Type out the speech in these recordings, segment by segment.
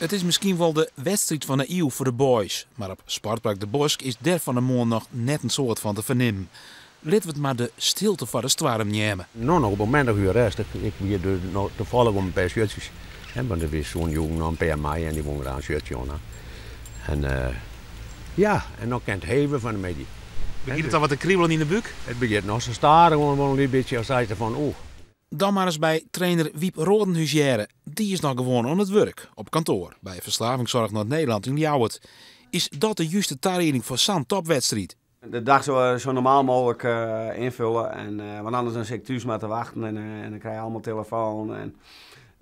Het is misschien wel de wedstrijd van de eeuw voor de boys. Maar op Sportpark de Bosk is der van de morgen nog net een soort van te vernemen. Laten we het maar de stilte van de stwarm nemen. Nou, nog op het moment dat ik rustig. Ik weer toevallig om een paar shirtjes. Want er is zo'n jongen nog een paar mei en die woont daar een shirtje aan. En ja, en dan kan het heven van de medie. Begint het dan wat te kriebelen in de buik? Het begint nog te staren, gewoon een beetje als hij van oeh. Dan maar eens bij trainer Wiep Rodenhuisjere. Die is nog gewoon aan het werk, op kantoor, bij Verslavingszorg Noord-Nederland in Ljouwert. Is dat de juiste tariening voor zo'n topwedstrijd? De dag zo normaal mogelijk invullen, want anders dan zit ik thuis maar te wachten en dan krijg je allemaal telefoon. En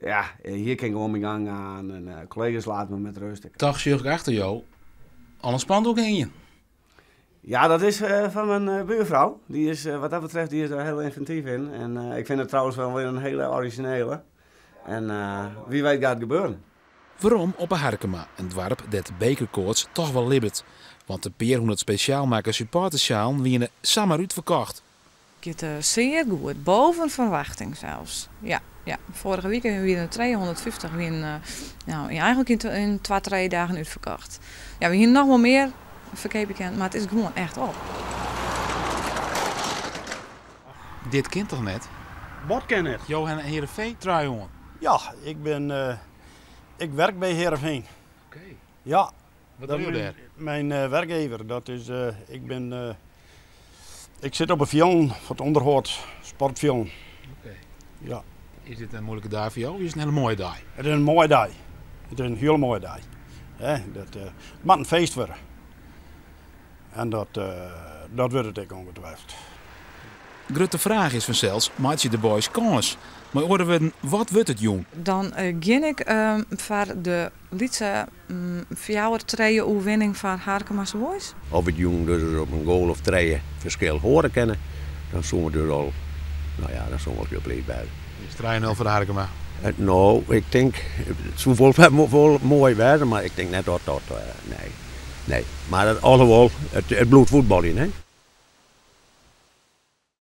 ja, hier kan ik gewoon mijn gang aan en collega's laten me met rust. Toch zie ik achter jou al een spandoek in je. Ja, dat is van mijn buurvrouw. Die is, wat dat betreft, die is er heel inventief in. En ik vind het trouwens wel weer een hele originele. En wie weet gaat het gebeuren. Waarom op een Harkema, een dorp dat bekerkoorts toch wel libbet. Want de peer hoe het speciaal maken supportersjaal wienen samen uitverkocht. Het gaat zeer goed, boven verwachting zelfs. Ja. Vorige week hebben we er 250 eigenlijk in 2-3 dagen uitverkocht. Ja, we hier nog wel meer verkepen, maar het is gewoon echt op. Dit kind toch net? Wat ken het? Johan en Heerenveen, try on. Ja, ik werk bij Heerenveen. Oké. Ja. Wat doe je daar? Mijn werkgever, dat is, ik zit op een film voor het onderhoud, sportfilm. Oké. Ja. Is dit een moeilijke dag voor jou of is het een hele mooie dag? Het is een mooie dag. Het is een heel mooie dag. Het moet een feest worden. En dat wordt het ook ongetwijfeld. De grote vraag is vanzelfs, maakt je de boys kans? Maar horen we, wat wordt het jong? Dan ging ik voor de lietse 4-3 overwinning van Harkema's Boys. Of het jong dus op een goal of 3 verschil horen kennen, dan zullen we dus al, nou ja, dan zullen we heel blij bij. Is 3-0 voor de Harkema? Nou, ik denk, het zou wel mooi werden, maar ik denk net dat, nee. Maar alhoewel, het bloedvoetbal in, hè.